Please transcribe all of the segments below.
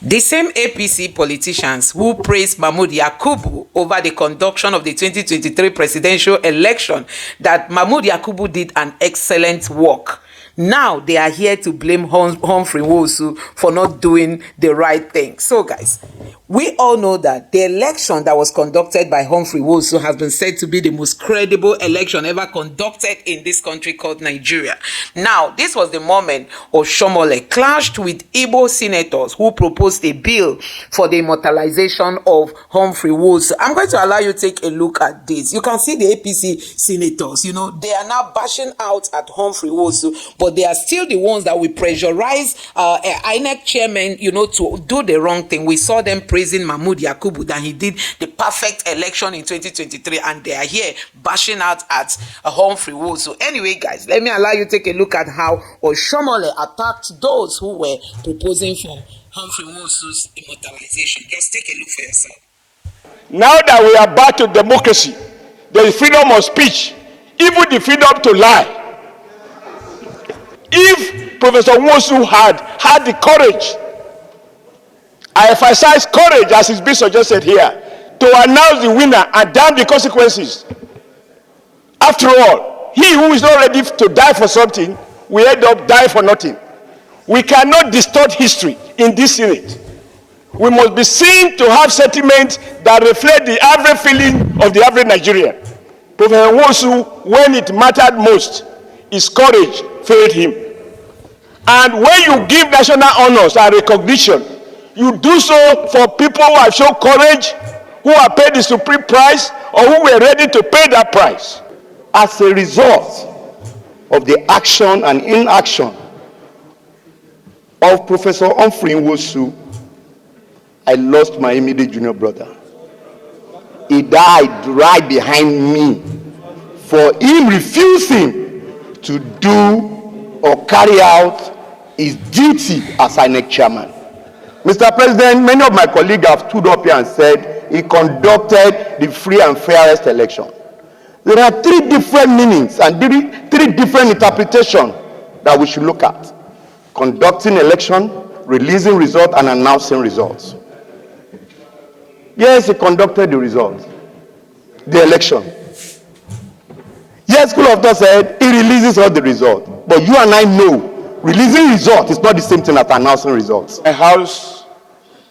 The same APC politicians who praised Mahmood Yakubu over the conduction of the 2023 presidential election, that Mahmood Yakubu did an excellent work. Now they are here to blame Humphrey Nwosu for not doing the right thing. So guys, we all know that the election that was conducted by Humphrey Nwosu has been said to be the most credible election ever conducted in this country called Nigeria. Now, this was the moment Oshiomole clashed with Igbo senators who proposed a bill for the immortalization of Humphrey Nwosu. I'm going to allow you to take a look at this. You can see the APC senators, you know, they are now bashing out at Humphrey Nwosu, but they are still the ones that will pressurize INEC chairman, you know, to do the wrong thing. We saw them praising Mahmood Yakubu that he did the perfect election in 2023, and they are here bashing out at Humphrey Nwosu. Anyway, guys, let me allow you to take a look at how Oshiomole attacked those who were proposing for Humphrey Nwosu's immortalization. Just take a look for yourself. Now that we are back to democracy, there is freedom of speech, even the freedom to lie. If Professor Nwosu had the courage, I emphasize courage as is being suggested here, to announce the winner and damn the consequences. After all, he who is not ready to die for something will end up dying for nothing. We cannot distort history in this Senate. We must be seen to have sentiments that reflect the average feeling of the average Nigerian. Professor Nwosu, when it mattered most, his courage failed him. And when you give national honors and recognition, you do so for people who have shown courage, who have paid the supreme price, or who were ready to pay that price. As a result of the action and inaction of Professor Humphrey Nwosu, I lost my immediate junior brother. He died right behind me for him refusing to do or carry out his duty as INEC chairman. Mr. President, many of my colleagues have stood up here and said he conducted the free and fairest election. There are three different meanings and three different interpretations that we should look at: conducting election, releasing results, and announcing results. Yes, he conducted the results, the election. Yes, school of thought said he releases all the results. But you and I know releasing results is not the same thing as announcing results. My house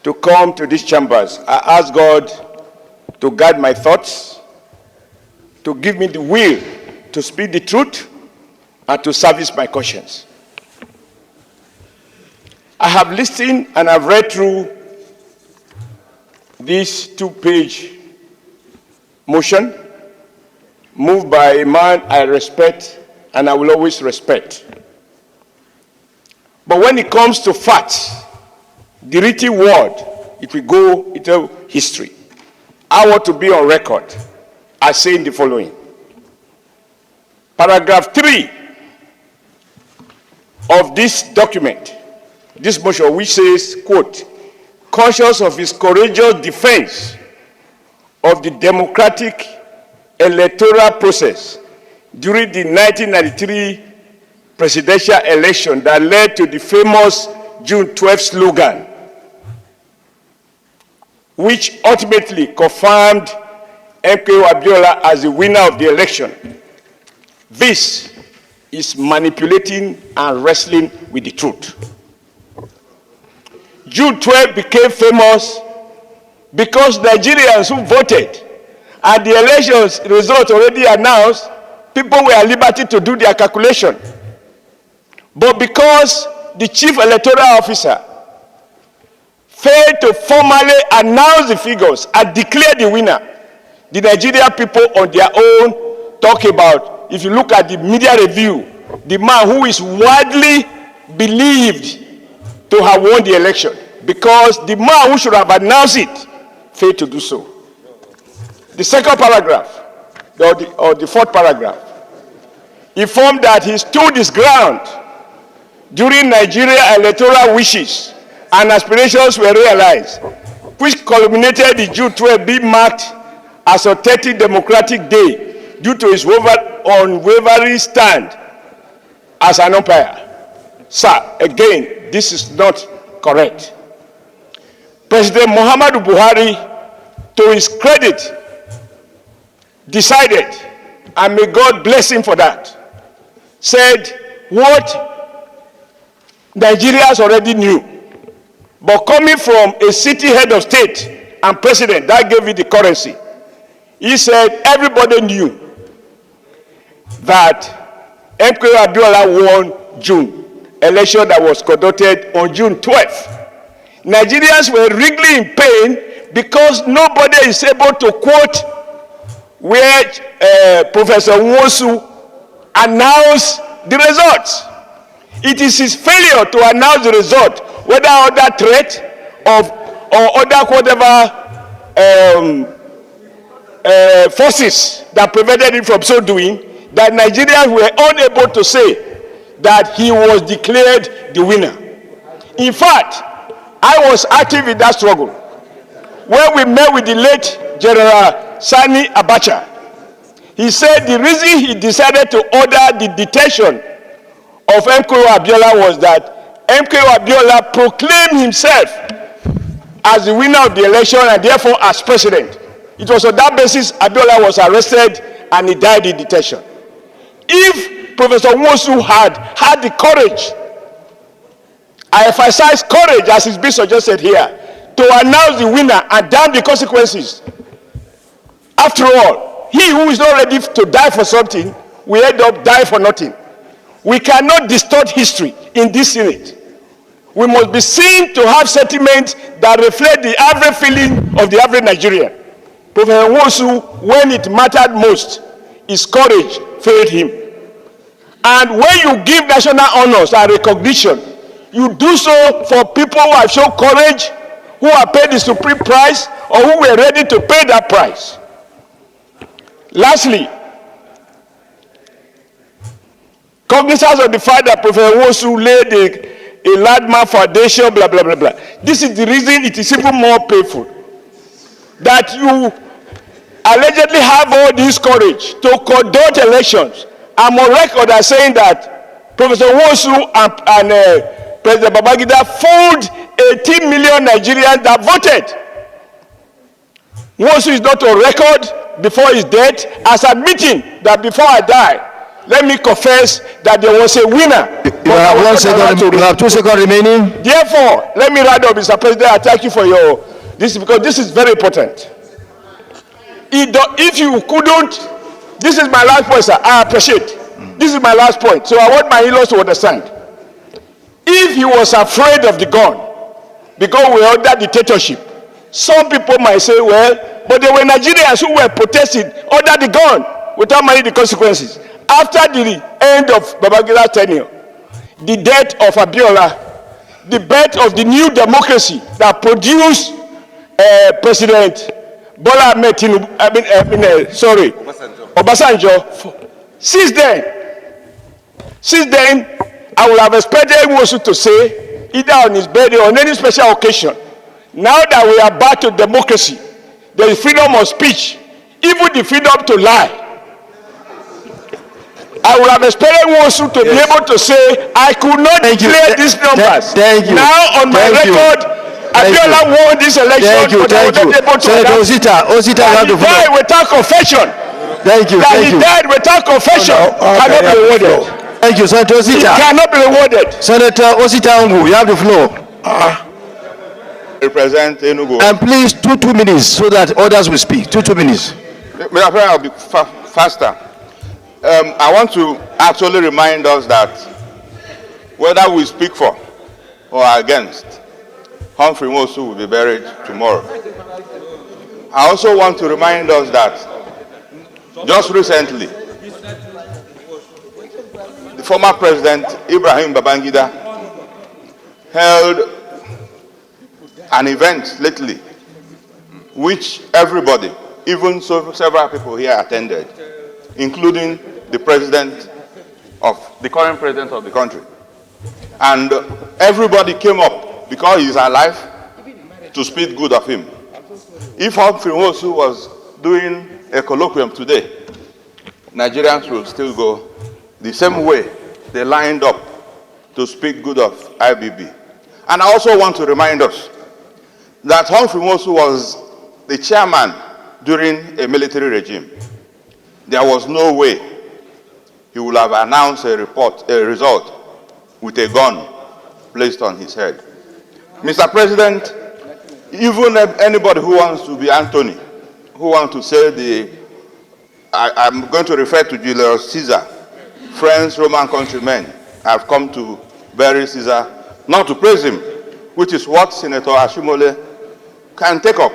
to come to these chambers, I ask God to guide my thoughts, to give me the will to speak the truth, and to service my conscience. I have listened and I've read through this two-page motion moved by a man I respect and I will always respect. But when it comes to facts, the written word, it will go into history. I want to be on record as saying the following. Paragraph 3 of this document, this motion, which says, quote, conscious of his courageous defense of the democratic electoral process during the 1993 presidential election that led to the famous June 12 slogan, which ultimately confirmed MKO Abiola as the winner of the election. This is manipulating and wrestling with the truth. June 12 became famous because Nigerians who voted and the elections result already announced, people were at liberty to do their calculation. But because the chief electoral officer failed to formally announce the figures and declare the winner, the Nigerian people on their own talk about, if you look at the media review, the man who is widely believed to have won the election, because the man who should have announced it failed to do so. The second paragraph, or the fourth paragraph, informed that he stood his ground during Nigeria electoral wishes and aspirations were realized, which culminated in June 12 being marked as a 30th Democratic Day due to his unwavering stand as an umpire. Sir, again, this is not correct. President Muhammadu Buhari, to his credit, decided, and may God bless him for that, said what Nigerians already knew, but coming from a city head of state and president that gave it the currency, he said everybody knew that MKO Abiola won June, election that was conducted on June 12th. Nigerians were really in pain because nobody is able to quote where Professor Nwosu announced the results. It is his failure to announce the result, whether under threat of or other whatever forces that prevented him from so doing, that Nigerians were unable to say that he was declared the winner. In fact, I was active in that struggle when we met with the late General Sani Abacha. He said the reason he decided to order the detention of MKO Abiola was that MKO Abiola proclaimed himself as the winner of the election and therefore as president. It was on that basis Abiola was arrested and he died in detention. If Professor Nwosu had the courage, I emphasize courage as is being suggested here, to announce the winner and damn the consequences. After all, he who is not ready to die for something will end up dying for nothing. We cannot distort history in this Senate. We must be seen to have sentiments that reflect the average feeling of the average Nigerian. Professor Nwosu, when it mattered most, his courage failed him. And when you give national honors and recognition, you do so for people who have shown courage, who have paid the supreme price, or who were ready to pay that price. Lastly, cognizance of the fact that Professor Nwosu laid a landmark foundation, blah, blah, blah, blah. This is the reason it is even more painful that you allegedly have all this courage to conduct elections. I'm on record as saying that Professor Nwosu and President Babangida fooled 18 million Nigerians that voted. Nwosu is not on record before his death as admitting that before I die, let me confess that there was a winner. You have 2 seconds remaining. Therefore, let me round up, Mr. President. I thank you for your this, because this is very important. If you couldn't, this is my last point, sir. I appreciate. This is my last point. So I want my in-laws to understand. If he was afraid of the gun, because we are under dictatorship, some people might say, well, but there were Nigerians who were protesting under the gun without minding the consequences. After the end of Babangida's tenure, the death of Abiola, the birth of the new democracy that produced President Bola Ahmed Tinubu, Obasanjo. Since then, I would have expected Nwosu to say, either on his birthday or on any special occasion, now that we are back to democracy, there is freedom of speech, even the freedom to lie. I would have expected Nwosu to be able to say, I could not declare these numbers. Now, on my record, Abiola won this election, but I was not able to announce that he died without confession. He died without confession. Cannot be rewarded. Thank you, Senator Osita. Cannot be rewarded. Senator Osita Ongu, you have the floor. Represent Enugu. And please, 2 minutes so that others will speak. 2 minutes. Mr. President, I'll be faster. I want to actually remind us that whether we speak for or against, Humphrey Nwosu will be buried tomorrow. I also want to remind us that just recently, the former president, Ibrahim Babangida, held an event lately, which everybody, even several people here attended, including the current president of the country. And everybody came up, because he's alive, to speak good of him. If Humphrey Nwosu was doing a colloquium today, Nigerians will still go the same way they lined up to speak good of IBB. And I also want to remind us that Humphrey Nwosu was the chairman during a military regime, there was no way he would have announced a result with a gun placed on his head. Mr. President, even anybody who wants to be Anthony, who wants to say I'm going to refer to Julius Caesar, friends, Roman countrymen have come to bury Caesar, not to praise him, which is what Senator Oshiomole can take up.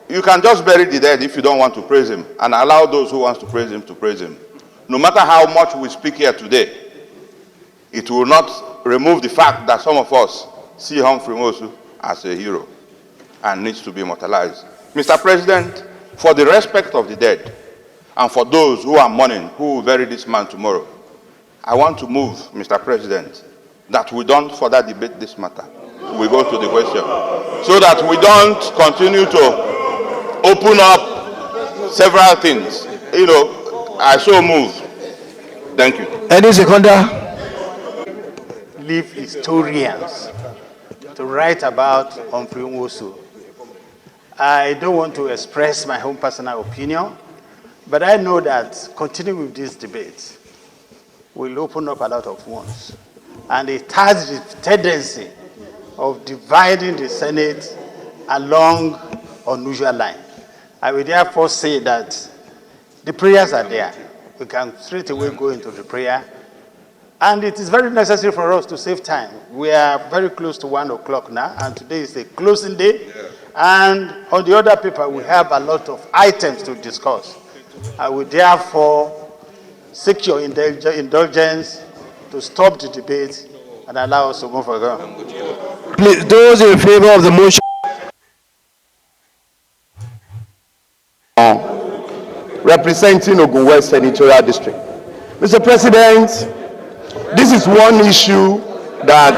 You can just bury the dead if you don't want to praise him, and allow those who want to praise him to praise him. No matter how much we speak here today, it will not remove the fact that some of us see Humphrey Nwosu as a hero and needs to be immortalized. Mr. President, for the respect of the dead and for those who are mourning, who will bury this man tomorrow, I want to move, Mr. President, that we don't further debate this matter. We go to the question, so that we don't continue to open up several things. You know, I so move. Thank you. Any seconder? Leave historians to write about Humphrey Nwosu. I don't want to express my own personal opinion, but I know that continuing with this debate will open up a lot of wounds. And it has the tendency of dividing the Senate along unusual lines. I will therefore say that the prayers are there. We can straight away go into the prayer. And it is very necessary for us to save time. We are very close to 1 o'clock now, and today is the closing day. Yeah. And on the other paper, we have a lot of items to discuss. I will therefore seek your indulgence to stop the debate and allow us to move on. Please, those in favor of the motion. Representing Ogun West Senatorial District. Mr. President, this is one issue that...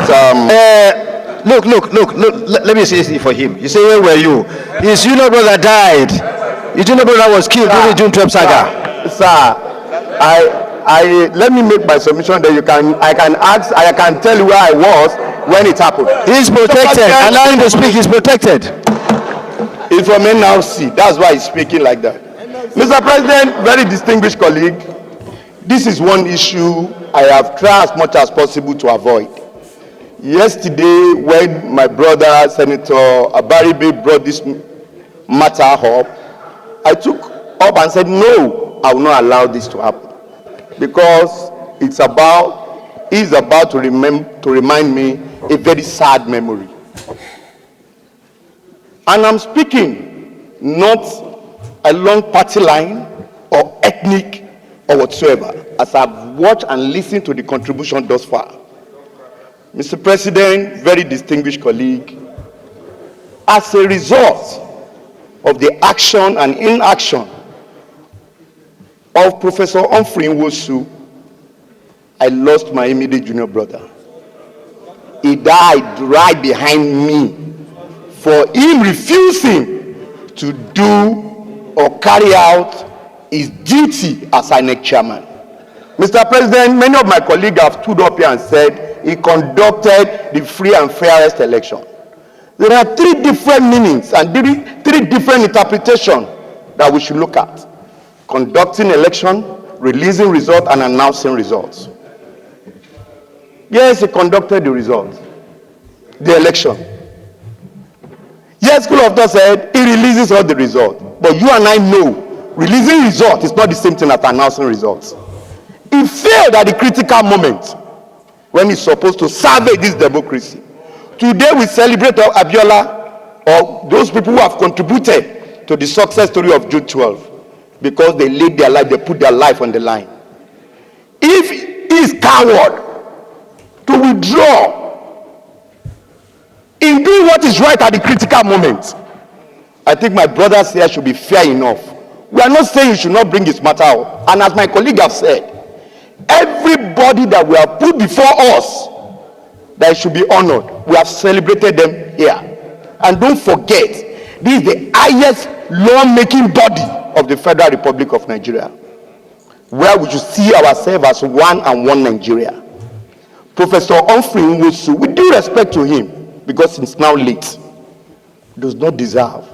Look, let me say this for him. You say, where were you? His junior brother died. His junior brother was killed during the June 12 saga. Sir, let me make my submission that I can tell you where I was when it happened. He's protected. Allow him to speak. He's protected. If I may now see, that's why he's speaking like that. Mr. President, very distinguished colleague, this is one issue I have tried as much as possible to avoid. Yesterday, when my brother, Senator Abaribe, brought this matter up, I took up and said, no, I will not allow this to happen. Because he's about to remind me a very sad memory. And I'm speaking not along party line or ethnic or whatsoever, as I've watched and listened to the contribution thus far. Mr. President, very distinguished colleague, as a result of the action and inaction of Professor Humphrey Nwosu, I lost my immediate junior brother. He died right behind me for him refusing to do or carry out his duty as INEC chairman. Mr. President, many of my colleagues have stood up here and said he conducted the free and fairest election. There are three different meanings and three different interpretations that we should look at: conducting election, releasing results, and announcing results. Yes, he conducted the results, the election. Yes, school of thought said he releases all the results. But you and I know releasing results is not the same thing as announcing results. He failed at the critical moment when he's supposed to salvage this democracy. Today we celebrate Abiola or those people who have contributed to the success story of June 12 because they laid their life, they put their life on the line. If he is coward to withdraw in doing what is right at the critical moment, I think my brothers here should be fair enough. We are not saying you should not bring this matter up. And as my colleague have said, everybody that we have put before us that should be honored, we have celebrated them here. And don't forget, this is the highest law-making body of the Federal Republic of Nigeria, where we should see ourselves as one and one Nigeria. Professor Humphrey Nwosu, with due respect to him, because it's now late, does not deserve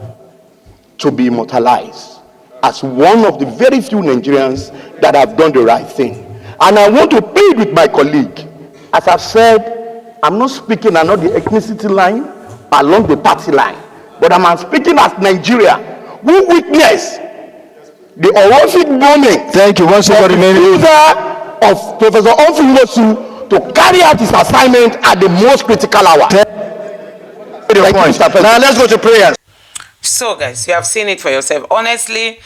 to be immortalized as one of the very few Nigerians that have done the right thing. And I want to plead with my colleague. As I've said, I'm not speaking along the ethnicity line, along the party line, but I'm speaking as Nigeria, who witnessed the horrific bombing. Thank you. Once again, remaining of Professor Nwosu to carry out his assignment at the most critical hour. Now let's go to prayers. So guys, you have seen it for yourself. Honestly,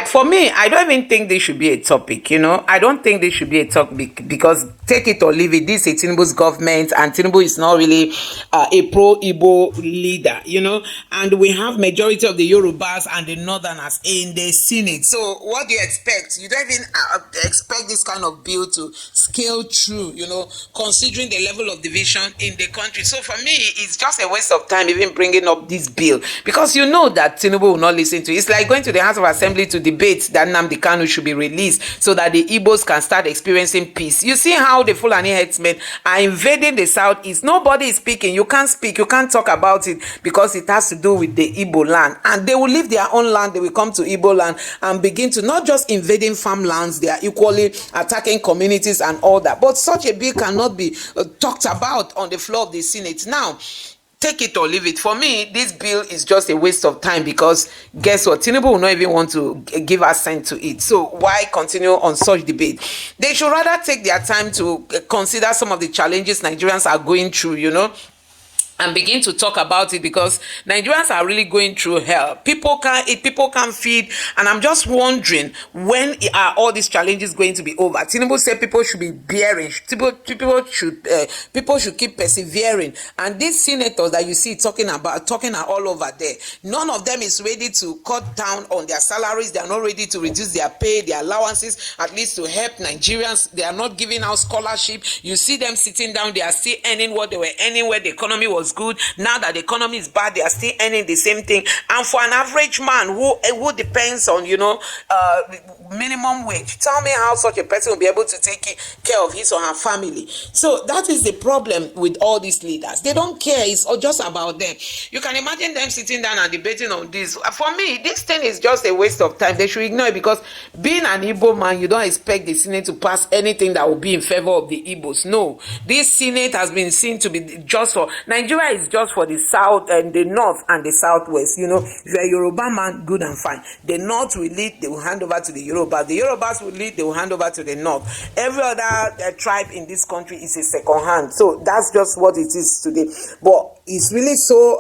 for me, I don't even think this should be a topic, you know. I don't think this should be a topic because take it or leave it, this is Tinubu's government and Tinubu is not really a pro-Igbo leader, you know. And we have majority of the Yorubas and the Northerners in the Senate. So what do you expect? You don't even expect this kind of bill to scale through, you know, considering the level of division in the country. So for me, it's just a waste of time even bringing up this bill because you know that Tinubu will not listen to it. It's like going to the House of Assembly to debate that Nnamdi Kanu should be released so that the Igbos can start experiencing peace. You see how the Fulani headsmen are invading the southeast. Nobody is speaking. You can't speak. You can't talk about it because it has to do with the Igbo land. And they will leave their own land. They will come to Igbo land and begin to not just invading farmlands. They are equally attacking communities and all that. But such a bill cannot be talked about on the floor of the Senate. Now, take it or leave it. For me, this bill is just a waste of time because guess what? Tinubu will not even want to give assent to it. So why continue on such debate? They should rather take their time to consider some of the challenges Nigerians are going through, you know, and begin to talk about it because Nigerians are really going through hell. People can't eat, people can't feed, and I'm just wondering when are all these challenges going to be over? Tinubu said people should be bearing, people should keep persevering, and these senators that you see talking are all over there. None of them is ready to cut down on their salaries. They are not ready to reduce their pay, their allowances, at least to help Nigerians. They are not giving out scholarship. You see them sitting down, they are still earning what they were earning where the economy was good. Now that the economy is bad, they are still earning the same thing. And for an average man who depends on, you know, minimum wage, tell me how such a person will be able to take care of his or her family. So that is the problem with all these leaders. They don't care. It's just about them. You can imagine them sitting down and debating on this. For me, this thing is just a waste of time. They should ignore it because being an Igbo man, you don't expect the Senate to pass anything that will be in favor of the Igbos. No, this Senate has been seen to be just for Nigeria. Is just for the south and the north and the southwest. You know, if you're a Yoruba man, good and fine. The north will lead, they will hand over to the Yorubas. The Yorubas will lead, they will hand over to the north. Every other tribe in this country is a second hand. So that's just what it is today. But it's really so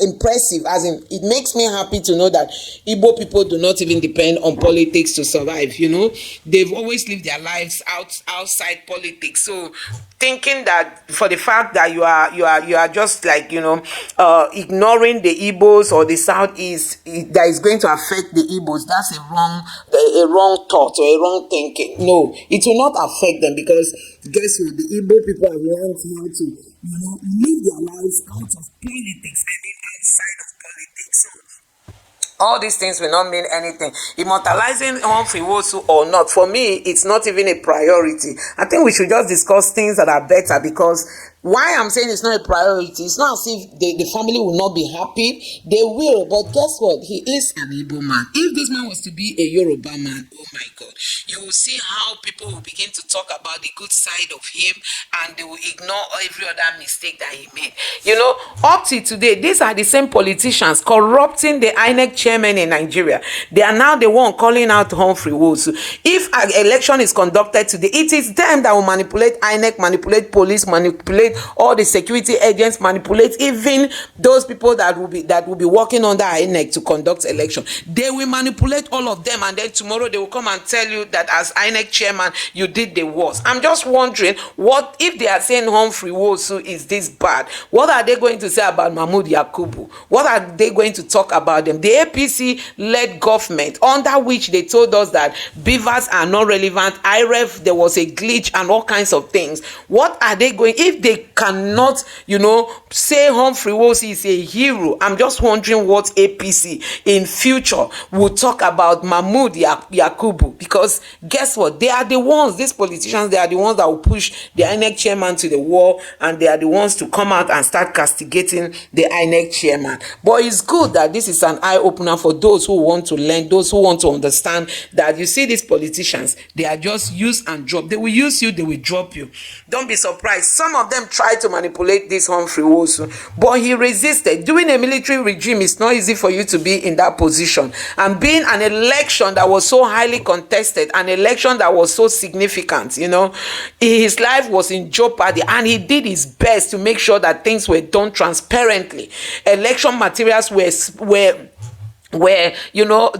impressive, as in it makes me happy to know that Igbo people do not even depend on politics to survive. You know, they've always lived their lives outside politics. So thinking that for the fact that you are just like, you know, ignoring the Igbos or the southeast that is going to affect the Igbos, that's a wrong thought or a wrong thinking. No, it will not affect them because guess what? The Igbo people have learned how to, you know, live their lives out of politics and outside of politics. So all these things will not mean anything. Immortalizing Humphrey Nwosu or not, for me, it's not even a priority. I think we should just discuss things that are better because why I'm saying it's not a priority, it's not as if the family will not be happy. They will, but guess what? He is an Igbo man. If this man was to be a Yoruba man, oh my God, you will see how people will begin to talk about the good side of him and they will ignore every other mistake that he made. You know, up to today, these are the same politicians corrupting the INEC chairman in Nigeria. They are now the one calling out Humphrey Nwosu. If an election is conducted today, it is them that will manipulate INEC, manipulate police, manipulate all the security agents, manipulate even those people that will be working under INEC to conduct election. They will manipulate all of them, and then tomorrow they will come and tell you that as INEC chairman you did the worst. I'm just wondering, what if they are saying Humphrey Nwosu is this bad? What are they going to say about Mahmood Yakubu? What are they going to talk about them? The APC-led government, under which they told us that beavers are not relevant, IREF, there was a glitch and all kinds of things. What are they going, if they they cannot, say Humphrey Nwosu is a hero. I'm just wondering what APC in future will talk about Mahmood Yakubu, because guess what? They are the ones, these politicians, they are the ones that will push the INEC chairman to the wall, and they are the ones to come out and start castigating the INEC chairman. But it's good that this is an eye-opener for those who want to learn, those who want to understand that, you see, these politicians, they are just use and drop. They will use you, they will drop you. Don't be surprised. Some of them try to manipulate this Humphrey Nwosu, but he resisted. Doing a military regime is not easy for you to be in that position, and being an election that was so highly contested, an election that was so significant, his life was in jeopardy, and he did his best to make sure that things were done transparently. Election materials were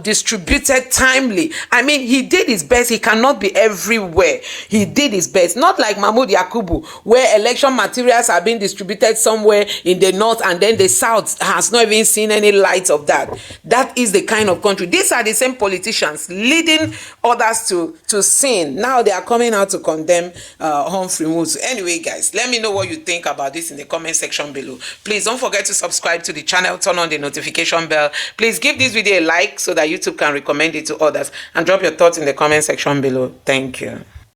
distributed timely. I mean, he did his best. He cannot be everywhere. He did his best. Not like Mahmood Yakubu, where election materials are being distributed somewhere in the north, and then the south has not even seen any light of that. That is the kind of country. These are the same politicians leading others to sin. Now they are coming out to condemn Humphrey Nwosu. Anyway, guys, let me know what you think about this in the comment section below. Please don't forget to subscribe to the channel, turn on the notification bell. Please give this video a like so that YouTube can recommend it to others, and drop your thoughts in the comment section below. Thank you.